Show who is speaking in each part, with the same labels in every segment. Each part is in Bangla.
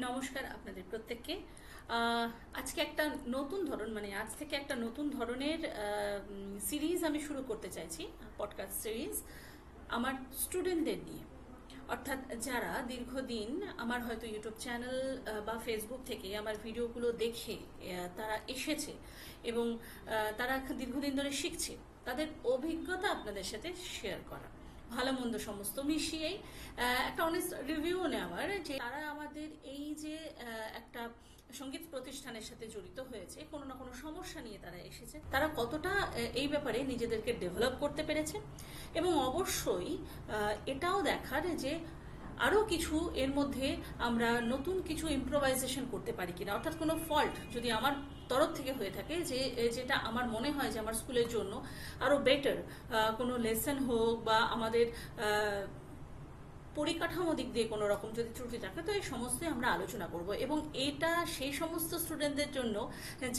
Speaker 1: নমস্কার আপনাদের প্রত্যেককে। আজকে একটা নতুন ধরন আজ থেকে একটা নতুন ধরনের সিরিজ আমি শুরু করতে চাইছি, পডকাস্ট সিরিজ আমার স্টুডেন্টদের নিয়ে। অর্থাৎ যারা দীর্ঘদিন আমার হয়তো ইউটিউব চ্যানেল বা ফেসবুক থেকে আমার ভিডিওগুলো দেখে তারা এসেছে এবং তারা দীর্ঘদিন ধরে শিখছে, তাদের অভিজ্ঞতা আপনাদের সাথে শেয়ার করা, ভালো মন্দ সমস্ত মিশিয়েই একটা অনেস্ট রিভিউ নেওয়ার, যে তারা আমাদের এই যে একটা সঙ্গীত প্রতিষ্ঠানের সাথে জড়িত হয়েছে, কোনো না কোনো সমস্যা নিয়ে তারা এসেছে, তারা কতটা এই ব্যাপারে নিজেদেরকে ডেভেলপ করতে পেরেছে, এবং অবশ্যই এটাও দেখার যে আরও কিছু এর মধ্যে আমরা নতুন কিছু ইম্প্রোভাইজেশন করতে পারি কিনা। অর্থাৎ কোনো ফল্ট যদি আমার তরফ থেকে হয়ে থাকে, যে যেটা আমার মনে হয় যে আমার স্কুলের জন্য আরও বেটার কোনো লেসন হোক, বা আমাদের পরিকাঠামো দিক দিয়ে কোনো রকম যদি ত্রুটি থাকে, তো এই সমস্তই আমরা আলোচনা করব। এবং এটা সেই সমস্ত স্টুডেন্টদের জন্য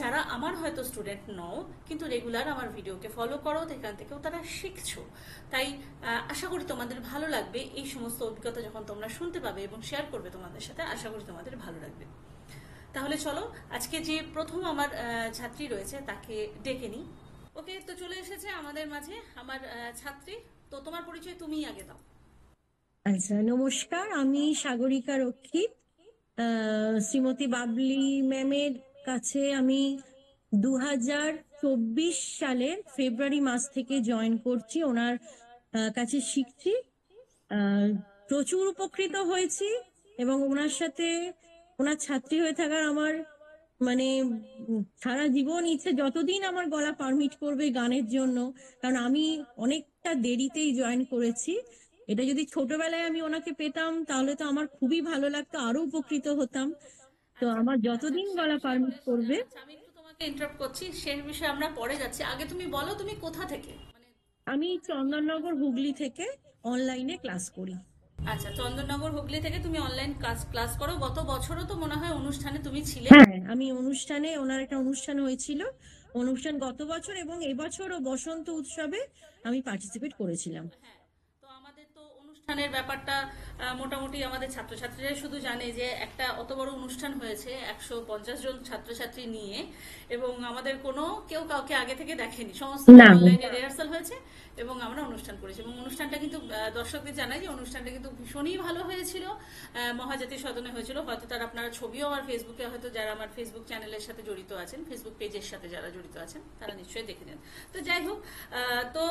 Speaker 1: যারা আমার হয়তো স্টুডেন্ট নও, কিন্তু রেগুলার আমার ভিডিওকে ফলো করো, এখান থেকেও তারা শিখছো। তাই আশা করি তোমাদের ভালো লাগবে। এই সমস্ত অভিজ্ঞতা যখন তোমরা শুনতে পাবে এবং শেয়ার করবে তোমাদের সাথে, আশা করি তোমাদের ভালো লাগবে। তাহলে চলো, আজকে যে প্রথম আমার ছাত্রী রয়েছে তাকে ডেকে নিই। ওকে, তো চলে এসেছে আমাদের মাঝে আমার ছাত্রী। তো তোমার পরিচয় তুমিই আগে দাও।
Speaker 2: আচ্ছা, নমস্কার। আমি সাগরিকা রক্ষিত। শ্রীমতী বাবলি ম্যামের কাছে আমি 2024 সালের ফেব্রুয়ারি মাস থেকে জয়েন করছি, ওনার কাছে শিখছি। প্রচুর উপকৃত হয়েছি এবং ওনার সাথে ওনার ছাত্রী হয়ে থাকার আমার মানে সারা জীবন ইচ্ছে, যতদিন আমার গলা পারমিট করবে গানের জন্য। কারণ আমি অনেকটা দেরিতেই জয়েন করেছি। এটা যদি ছোটবেলায় আমি ওনাকে পেতাম তাহলে তো আমার খুবই ভালো লাগতো, আরো উপকৃত হতাম। তো আমার যতদিন গলা পারমিট করবে।
Speaker 1: আমি একটু তোমাকে ইন্টারাপ্ট করছি, সেই বিষয়ে আমরা পরে যাচ্ছি। আগে তুমি বলো, তুমি কোথা থেকে?
Speaker 2: আমি চন্দননগর হুগলি থেকে অনলাইনে ক্লাস করি।
Speaker 1: আচ্ছা, চন্দননগর হুগলি থেকে তুমি অনলাইন ক্লাস করো। গত বছরও তো মনে হয় অনুষ্ঠানে তুমি ছিলে।
Speaker 2: হ্যাঁ, আমি অনুষ্ঠানে, ওনার একটা অনুষ্ঠান হয়েছিল, অনুষ্ঠান গত বছর, এবং এবছরও বসন্ত উৎসবে আমি পার্টিসিপেট করেছিলাম।
Speaker 1: হ্যাঁ, তো আমাদের তো অনুষ্ঠানের ব্যাপারটা মোটামুটি আমাদের ছাত্রছাত্রীরা শুধু জানে যে একটা অত বড় অনুষ্ঠান হয়েছে 150 জন ছাত্রছাত্রী নিয়ে, এবং আমাদের কোনো কেউ কাউকে আগে থেকে দেখেনি, সমস্ত
Speaker 2: না,
Speaker 1: অনলাইনে রিহার্সাল হয়েছে এবং আমরা অনুষ্ঠান করেছি। এবং অনুষ্ঠানটা কিন্তু দর্শকদের জানাই যে অনুষ্ঠানটা কিন্তু ভীষণই ভালো হয়েছিল, মহাজাতি সদনে হয়েছিল। হয়তো তার আপনারা ছবিও আমার ফেসবুকে, হয়তো যারা আমার ফেসবুক চ্যানেলের সাথে জড়িত আছেন, ফেসবুক পেজের সাথে যারা জড়িত আছেন, তারা নিশ্চয়ই দেখে নেন। তো যাই হোক, তো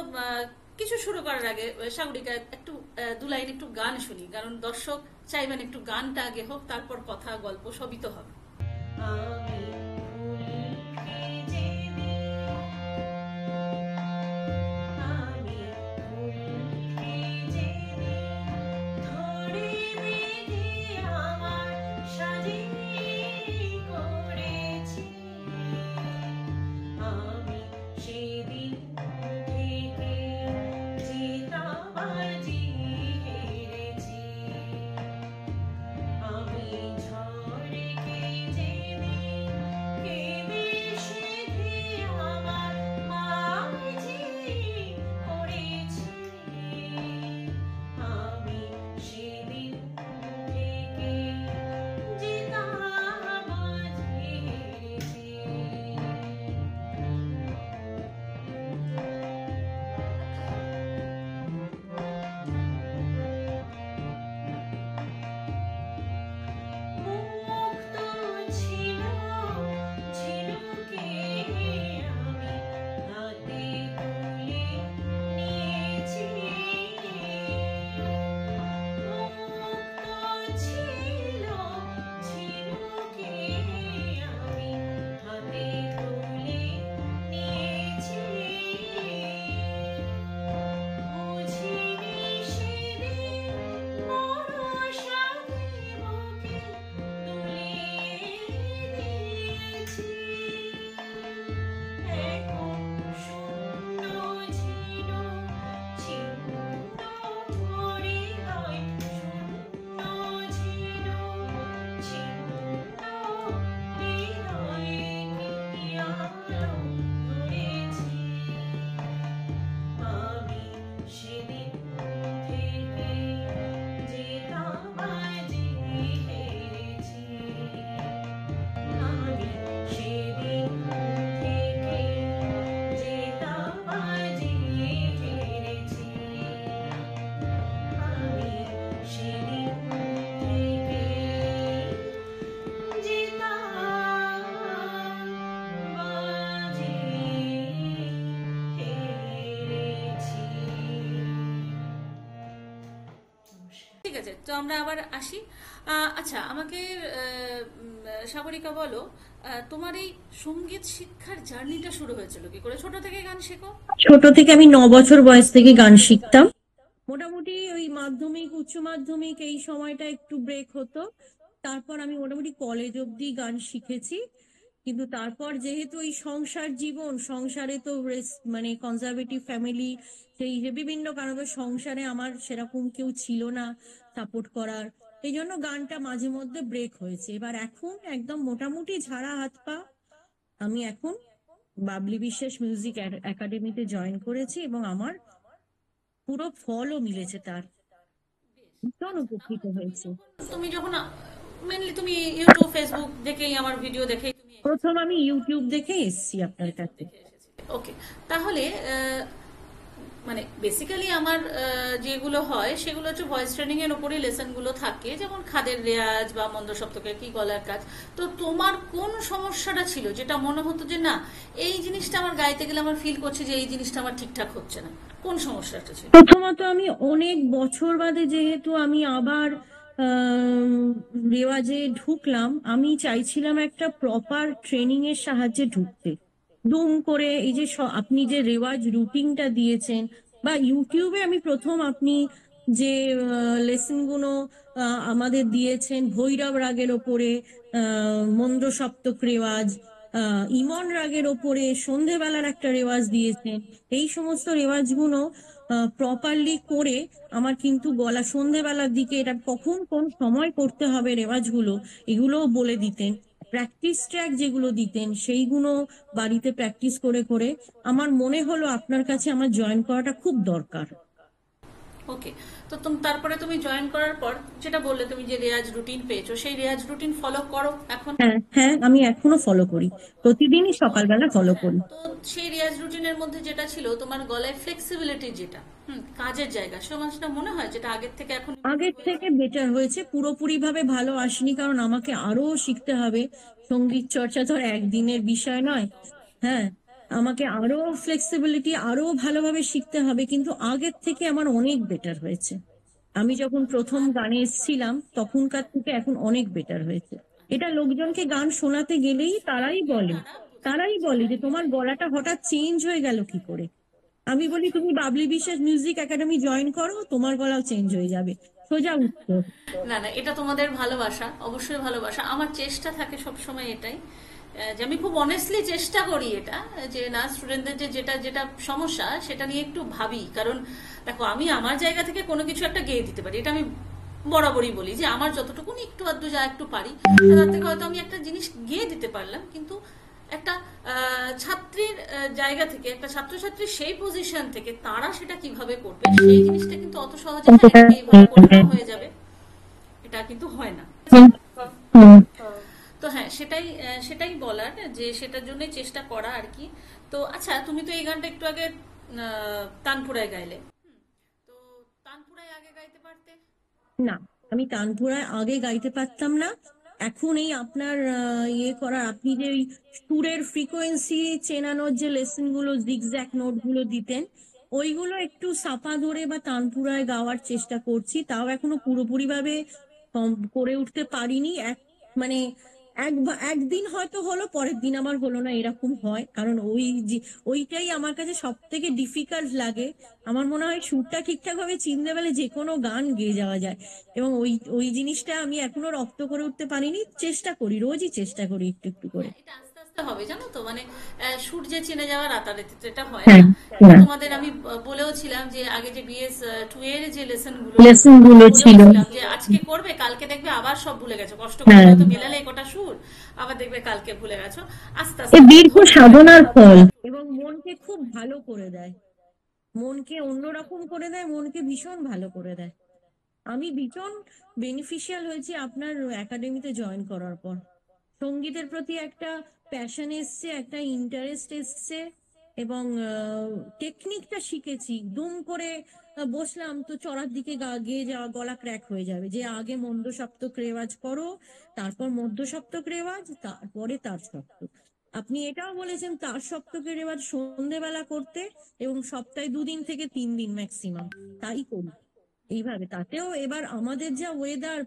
Speaker 1: কিছু শুরু করার আগে সাগরিকা একটু দু লাইন একটু গান শুনি, কারণ দর্শক চাইবেন একটু গানটা আগে হোক, তারপর কথা গল্প সবই তো হবে। তো আমরা আবার আসি। আচ্ছা, আমাকে সাগরিকা বলো, তোমার এই সঙ্গীত শিক্ষার জার্নিটা শুরু হয়েছিল কি করে? ছোট থেকে গান শেখো?
Speaker 2: ছোট থেকে আমি 9 বছর বয়স থেকে গান শিখতাম। মোটামুটি ওই মাধ্যমিক উচ্চ মাধ্যমিক এই সময়টা একটু ব্রেক হতো, তারপর আমি মোটামুটি কলেজ অবধি গান শিখেছি। কিন্তু তারপর যেহেতু এই সংসার জীবন, সংসারে তো মানে কনজারভেটিভ ফ্যামিলি, সেই যে বিভিন্ন কারণে সংসারে আমার সেরকম কেউ ছিল না সাপোর্ট করার, এই জন্য গানটা মাঝে মধ্যে ব্রেক হয়েছে। এবার এখন একদম মোটামুটি ঝাড়া হাত পা। আমি এখন বাবলি বিশ্বাস মিউজিক একাডেমিতে জয়েন করেছি এবং আমার পুরো ফলও মিলেছে তার। ভীষণ উপকৃত হয়েছে।
Speaker 1: তুমি যখন মেনলি তুমি ইউটিউব ফেসবুক দেখেই, আমার ভিডিও দেখেই তুমি
Speaker 2: প্রথম আমি ইউটিউব দেখে এসেছি আপনার
Speaker 1: ইউটিউব
Speaker 2: কাছে।
Speaker 1: দেখে এসেছিলে? ওকে। তাহলে মানে বেসিক্যালি আমার যেগুলো হয় সেগুলো হচ্ছে ভয়েস ট্রেনিং এর উপরই লেসন গুলো থাকে, যেমন খাদের রেয়াজ বা মন্দ সপ্তকের কি গলার কাজ। তো তোমার কোন সমস্যাটা ছিল যেটা মনে হতো যে না, এই জিনিসটা আমার গাইতে গেলে আমার ফিল করছে যে এই জিনিসটা আমার ঠিকঠাক হচ্ছে না? কোন সমস্যাটা ছিল?
Speaker 2: প্রথমত আমি অনেক বছর বাদে যেহেতু আমি আবার রেওয়াজে ঢুকলাম, আমি চাইছিলাম একটা প্রপার ট্রেনিং এর সাহায্যে ঢুকতে। দুম করে এই যে আপনি যে রেওয়াজ রুটিনটা দিয়েছেন, বা ইউটিউবে আমি প্রথম আপনি যে লেসন গুলো আমাদের দিয়েছেন ভৈরব রাগের ওপরে, মন্দ্র সপ্তক রেওয়াজ, ইমন রাগের ওপরে সন্ধেবেলার একটা রেওয়াজ দিয়েছেন, এই সমস্ত রেওয়াজগুলো প্রপারলি করে আমার কিন্তু গলা সন্ধেবেলার দিকে এটা কখন কোন সময় করতে হবে রেওয়াজগুলো এগুলোও বলে দিতেন। প্র্যাকটিস ট্র্যাক যেগুলো দিতেন সেইগুলো বাড়িতে প্র্যাকটিস করে করে আমার মনে হলো আপনার কাছে আমার জয়েন করাটা খুব দরকার।
Speaker 1: ওকে। তো তারপরে তুমি জয়েন করার পর যেটা বললে তুমি যে রেয়াজ রুটিন পেয়েছো, সেই রেয়াজ রুটিন ফলো করো এখন?
Speaker 2: হ্যাঁ হ্যাঁ, আমি এখনো ফলো করি, প্রতিদিনই সকালবেলা ফলো করি।
Speaker 1: তো সেই রেয়াজ রুটিনের মধ্যে যেটা ছিল তোমার গলায় ফ্লেক্সিবিলিটি, যেটা কাজের জায়গা, সেটা মনে হয় যেটা আগের থেকে এখন ইমপ্রুভ
Speaker 2: আগের
Speaker 1: হয়েছে?
Speaker 2: থেকে বেটার হয়েছে, পুরোপুরি ভাবে ভালো আসেনি কারণ আমাকে আরো শিখতে হবে। সঙ্গীত চর্চা তো আর একদিনের বিষয় নয়। হ্যাঁ, আমাকে আরো ফ্লেক্সিবিলিটি আরো ভালোভাবে শিখতে হবে, কিন্তু আগের থেকে আমার অনেক বেটার হয়েছে। আমি যখন প্রথম গানে এসেছিলাম তখনকার থেকে এখন অনেক বেটার হয়েছে। এটা লোকজনকে গান শোনাতে গেলেই তারাই বলে যে তোমার গলাটা হঠাৎ চেঞ্জ হয়ে গেল কি করে। আমি বলি তুমি বাবলি বিশ্বাস মিউজিক একাডেমি জয়েন করো, তোমার গলাও চেঞ্জ হয়ে যাবে, সোজা উত্তর।
Speaker 1: না না, এটা তোমাদের ভালোবাসা, অবশ্যই ভালোবাসা। আমার চেষ্টা থাকে সব সময় এটাই, যে আমি খুব অনেস্টলি চেষ্টা করি এটা, যে না, স্টুডেন্টদের যে যেটা যেটা সমস্যা সেটা নিয়ে একটু ভাবি। কারণ দেখো, আমি আমার জায়গা থেকে কোনো কিছু একটা গেয়ে দিতে পারি, এটা আমি বরাবরই বলি যে আমার যতটুকুনি একটু আধটু যা একটু পারি, তার থেকে হয়তো আমি একটা জিনিস গেয়ে দিতে পারলাম, কিন্তু একটা ছাত্রীর জায়গা থেকে, একটা ছাত্রছাত্রীর সেই পজিশন থেকে তারা সেটা কিভাবে করবে, সেই জিনিসটা কিন্তু অত সহজে এইভাবে করলেও হয়ে যাবে, এটা কিন্তু হয় না। তো হ্যাঁ, সেটাই বলার, যে সেটার জন্যই চেষ্টা করা আর কি। তো আচ্ছা, তুমি তো এই গানটা একটু আগে তানপুরায় গাইলে, তো তানপুরায় আগে গাইতে পারতে?
Speaker 2: না, আমি তানপুরায় আগে গাইতে পারতাম না। এখন এই আপনার ইয়ে করার, আপনি যে ওই সুরের ফ্রিকোয়েন্সি চেনানোর যে লেসন গুলো, জিগজ্যাক নোট গুলো দিতেন, ওইগুলো একটু চাপা ধরে বা তানপুরায় গাওয়ার চেষ্টা করছি, তাও এখনো পুরোপুরি ভাবে করে উঠতে পারিনি। মানে একদিন হয়তো হলো, পরের দিন আবার হলো না, এরকম হয়। কারণ ওইটাই আমার কাছে সব থেকে ডিফিকাল্ট লাগে। আমার মনে হয় সুরটা ঠিকঠাক ভাবে চিনতে পারলে যে কোনো গান গেয়ে যাওয়া যায়, এবং ওই ওই জিনিসটা আমি এখনো রপ্ত করে উঠতে পারিনি। চেষ্টা করি, রোজই চেষ্টা করি একটু একটু করে।
Speaker 1: হ্যাঁ, এটা আস্তে আস্তে হবে, জানো তো। মানে সূর্যে চিনে যাওয়া রাতারাতি তো এটা হয় না।
Speaker 2: হ্যাঁ হ্যাঁ,
Speaker 1: তোমাদের আমি বলেও ছিলাম যে আগে যে বিএস 2 এর যে লেসন গুলো,
Speaker 2: লেসন
Speaker 1: তখন
Speaker 2: গুলো
Speaker 1: বলেও
Speaker 2: ছিল।
Speaker 1: ছিলাম যে আজকে করবে, কালকে দেখবে আবার সব ভুলে গেছো, কষ্ট করে
Speaker 2: হ্যাঁ,
Speaker 1: হয়তো মেলালে এই কটা সুর, আবার দেখবে কালকে ভুলে গেছো। আস্তে
Speaker 2: এ
Speaker 1: আস্তে
Speaker 2: দীর্ঘ
Speaker 1: ধৈর্য রাখলে
Speaker 2: সাধনার ফল,
Speaker 1: সুর
Speaker 2: এবং
Speaker 1: পেয়ে যাবে।
Speaker 2: মনকে খুব ভালো করে দেয়, মনকে অন্যরকম করে দেয়, মনকে ভীষণ ভালো করে দেয়। আমি ভীষণ বেনিফিশিয়াল হয়েছি আপনার একাডেমিতে জয়েন করার পর। সঙ্গীতের প্রতি একটা প্যাশন এসছে, একটা ইন্টারেস্ট এসছে, এবং টেকনিকটা শিখেছি। দুম করে বসলাম তো চড়ার দিকে গেয়ে যাওয়া, গলা ক্র্যাক হয়ে যাবে। যে আগে মন্দ সপ্তক রেওয়াজ করো, তারপর মধ্য সপ্তক রেওয়াজ, তারপরে তার সপ্তক। আপনি এটাও বলেছেন তার সপ্তকের রেওয়াজ সন্ধেবেলা করতে, এবং সপ্তাহে 2 দিন থেকে 3 দিন ম্যাক্সিমাম তাই করি। এইভাবে। তাতেও এবার আমাদের যা ওয়েদার,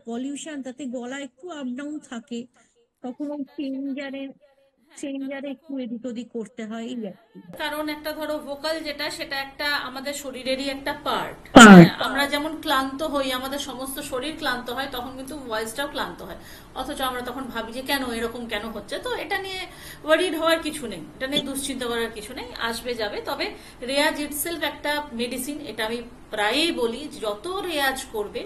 Speaker 2: পলিউশন, তাতে গলা একটু আপ ডাউন থাকে,
Speaker 1: হ্যাঁ,
Speaker 2: কখনো
Speaker 1: সেটা
Speaker 2: চেঞ্জারে
Speaker 1: হ্যাঁ, কারণ
Speaker 2: চেঞ্জারে
Speaker 1: দেখো,
Speaker 2: একটু এদিক ওদিক করতে হয়, এই আর কি।
Speaker 1: কারণ একটা ধরো ভোকাল যেটা, সেটা একটা আমাদের শরীরেরই একটা পার্ট। হ্যাঁ,
Speaker 2: পার্ট।
Speaker 1: আমরা যেমন ক্লান্ত হই, আমাদের সমস্ত শরীর ক্লান্ত হয়, তখন কিন্তু ভয়েসটাও ক্লান্ত হয়। অথচ আমরা তখন ভাবি যে কেন এরকম কেন হচ্ছে। তো এটা নিয়ে ওয়ারিড হওয়ার কিছু নেই, এটা নিয়ে দুশ্চিন্তা করার কিছু নেই, আসবে যাবে। তবে রেয়াজ ইটসেলফ একটা মেডিসিন, এটা আমি প্রায়ই বলি। যত রেয়াজ করবে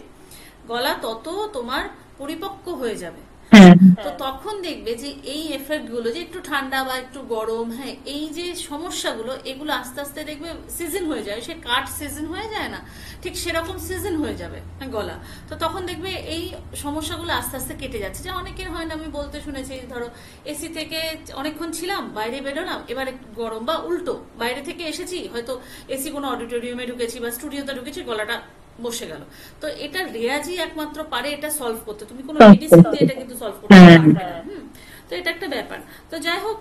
Speaker 1: গলা তত তোমার পরিপক্ক হয়ে যাবে।
Speaker 2: হ্যাঁ।
Speaker 1: তো তখন দেখবে যে এই এফেক্ট গুলো, যে একটু ঠান্ডা বা একটু গরম, হ্যাঁ, এই যে সমস্যাগুলো, এগুলো আস্তে আস্তে দেখবে সিজন হয়ে যায়। সে কাট সিজন হয়ে যায় না, ঠিক সেরকম সিজন হয়ে যাবে গলা। তো তখন দেখবে এই সমস্যাগুলো আস্তে আস্তে কেটে যাচ্ছে। যে অনেকের হয় না, আমি বলতে শুনেছি, ধরো এসি থেকে অনেকক্ষণ ছিলাম, বাইরে বেরোলাম, এবার একটু গরম, বা উল্টো বাইরে থেকে এসেছি, হয়তো এসি কোনো অডিটোরিয়ামে ঢুকেছি বা স্টুডিওতে ঢুকেছি, গলাটা বসে গেল। তো এটা রেয়াজই একমাত্র পারে এটা সলভ করতে, তুমি কোনো মেডিসিন দিয়ে এটা কিন্তু সলভ করতে পারবে না। তো এটা একটা ব্যাপার। তো যাই হোক,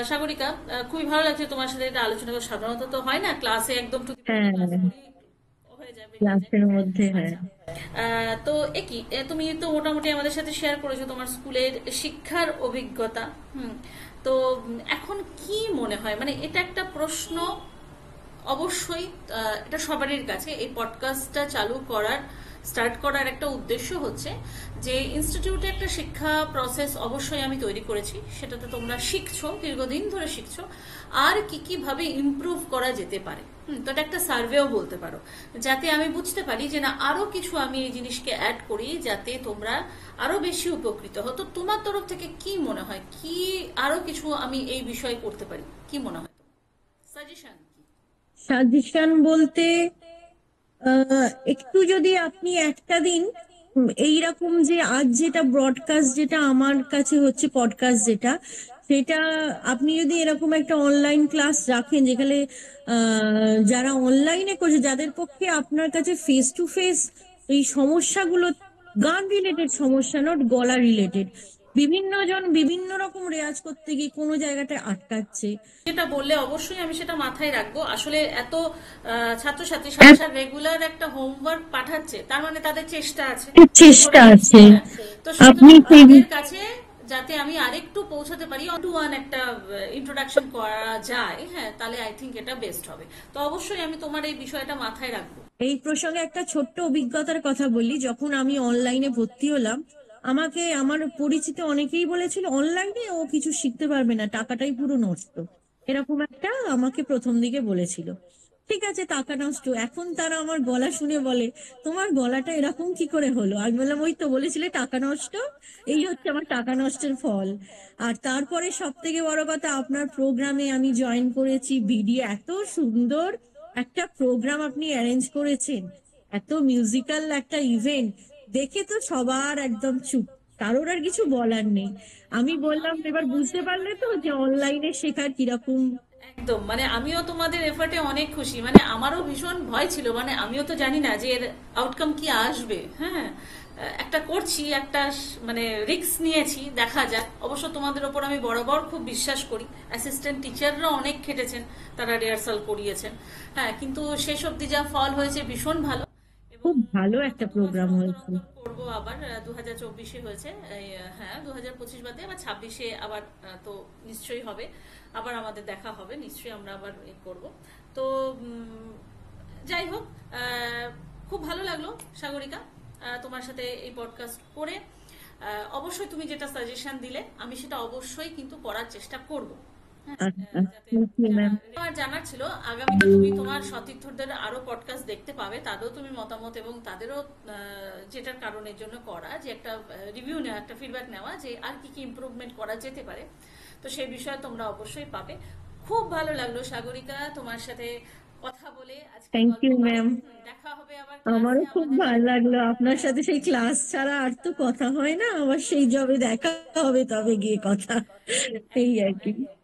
Speaker 1: সাগরিকা, খুবই ভালো লাগছে তোমার সাথে এটা আলোচনা করে। সাধারণত তো হয় না, ক্লাসে একদম টু দি পয়েন্ট ক্লাস করি, হয়ে যায়, বেরিয়ে যায়।
Speaker 2: ক্লাসের মধ্যে, হ্যাঁ।
Speaker 1: আচ্ছা, তো একই, তুমি তো মোটামুটি আমাদের সাথে শেয়ার করেছো তোমার স্কুলের শিক্ষার অভিজ্ঞতা। তো এখন কি মনে হয়, মানে এটা একটা প্রশ্ন অবশ্যই, এটা সবারই কাছে। এই পডকাস্টটা চালু করার, স্টার্ট করার একটা উদ্দেশ্য হচ্ছে যে ইনস্টিটিউটে একটা শিক্ষা প্রসেস অবশ্যই আমি তৈরি করেছি, সেটাতে তোমরা শিখছো, দীর্ঘদিন ধরে শিখছো, আর কি কি ভাবে ইমপ্রুভ করা যেতে পারে। তো এটা একটা সার্ভেও বলতে পারো, যাতে আমি বুঝতে পারি যে না, আরো কিছু আমি এই জিনিসকে অ্যাড করি যাতে তোমরা আরো বেশি উপকৃত হও। তো তোমার তরফ থেকে কি মনে হয়, কি আরো কিছু আমি এই বিষয়ে করতে পারি, কি মনে হয়, সাজেশন কি?
Speaker 2: সাজেশন বলতে একটু যদি আপনি একটা দিন এইরকম যে আজ যেটা ব্রডকাস্ট, যেটা আমার কাছে হচ্ছে পডকাস্ট যেটা, সেটা আপনি যদি এরকম একটা অনলাইন ক্লাস রাখেন যেখানে যারা অনলাইনে করছে, যাদের পক্ষে আপনার কাছে ফেস টু ফেস এই সমস্যাগুলো, গান রিলেটেড সমস্যা, নট গলা রিলেটেড, বিভিন্ন জন বিভিন্ন রকম রেয়াজ করতে গিয়ে কোনো জায়গাটায় আটকাচ্ছে।
Speaker 1: যেটা বললে অবশ্যই আমি সেটা মাথায় রাখবো। আসলে এত ছাত্রছাত্রী সাথে সাথে রেগুলার একটা হোমওয়ার্ক পাঠাচ্ছে, তার মানে তাদের চেষ্টা আছে।
Speaker 2: চেষ্টা আছে।
Speaker 1: তো
Speaker 2: আপনি
Speaker 1: সুতরাং
Speaker 2: সেই
Speaker 1: তাদের কাছে যাতে আমি আরেকটু পৌঁছাতে পারি, টু ওয়ান একটা ইন্ট্রোডাকশন করা যায়, হ্যাঁ, তাহলে আই থিঙ্ক এটা বেস্ট হবে। তো অবশ্যই আমি তোমার এই বিষয়টা মাথায় রাখবো।
Speaker 2: এই প্রসঙ্গে একটা ছোট্ট অভিজ্ঞতার কথা বলি। যখন আমি অনলাইনে ভর্তি হলাম, আমাকে আমার পরিচিত অনেকেই বলেছিল অনলাইনে ও কিছু শিখতে পারবে না, টাকাটাই পুরো নষ্ট, এরকম একটা আমাকে প্রথম দিকে বলেছিল। ঠিক আছে, টাকা নষ্ট। এখন তারা আমার গলা শুনে বলে তোমার গলাটা এরকম কি করে হলো? আমি বললাম ওই তো বলেছিলে টাকা নষ্ট, এই হচ্ছে আমার টাকা নষ্টের ফল। আর তারপরে সব থেকে বড় কথা, আপনার প্রোগ্রামে আমি জয়েন করেছি, ভিডিও এত সুন্দর একটা প্রোগ্রাম আপনি অ্যারেঞ্জ করেছেন, এত মিউজিক্যাল একটা ইভেন্ট, দেখে তো সবার একদম চুপ, কারোর আর কিছু বলার নেই। আমি বললাম এবার বুঝতে পারলে তো যে অনলাইনে শেখার কিরকম।
Speaker 1: একদম, মানে আমিও তোমাদের এফার্টে অনেক খুশি। মানে আমারও ভীষণ ভয় ছিল, মানে আমিও তো জানি না যে এর আউটকাম কি আসবে। হ্যাঁ, একটা করছি, একটা মানে রিস্ক নিয়েছি, দেখা যাক। অবশ্য তোমাদের ওপর আমি বরাবর খুব বিশ্বাস করি। অ্যাসিস্ট্যান্ট টিচাররা অনেক খেটেছেন, তারা রিহার্সাল করিয়েছেন। হ্যাঁ, কিন্তু শেষ অবধি যা ফল হয়েছে ভীষণ ভালো। এবং
Speaker 2: খুব ভালো একটা
Speaker 1: নতুন
Speaker 2: প্রোগ্রাম
Speaker 1: বছর
Speaker 2: হয়েছে।
Speaker 1: নতুন করবো আবার। 2024-এ হয়েছে, হ্যাঁ, 2025 বাদে আবার 26-এ আবার, তো নিশ্চয়ই হবে, আবার আমাদের দেখা হবে নিশ্চয়ই, আমরা আবার করব। তো যাই হোক, খুব ভালো লাগলো সাগরিকা তোমার সাথে এই পডকাস্ট করে। অবশ্যই তুমি যেটা সাজেশন দিলে আমি সেটা অবশ্যই কিন্তু করার চেষ্টা করব।
Speaker 2: আচ্ছা,
Speaker 1: যাতে
Speaker 2: ম্যাম।
Speaker 1: আমার জানার ছিল আগামীতে তুমি তোমার সতীর্থদের আরো পডকাস্ট দেখতে পাবে, তাদেরও তুমি মতামত এবং তাদেরও যেটার কারণের জন্য করা, যে একটা রিভিউ নেওয়া, একটা ফিডব্যাক নেওয়া, যে আর কি কি ইমপ্রুভমেন্ট করা যেতে পারে। তো সেই বিষয়ে তোমরা অবশ্যই পাবে। খুব ভালো লাগলো সাগরিকা তোমার সাথে কথা বলে, আজকে
Speaker 2: থ্যাংক
Speaker 1: গল্প
Speaker 2: ইউ
Speaker 1: করে।
Speaker 2: ম্যাম।
Speaker 1: দেখা হবে আবার
Speaker 2: আমারও
Speaker 1: ক্লাসে
Speaker 2: খুব
Speaker 1: আমাদের
Speaker 2: ভালো
Speaker 1: সাথে।
Speaker 2: লাগলো, আপনার সাথে সেই ক্লাস ছাড়া আর তো কথা হয় না, আবার সেই যবে দেখা হবে তবে গিয়ে কথা, এই আর
Speaker 1: একদম
Speaker 2: কি।
Speaker 1: একদম।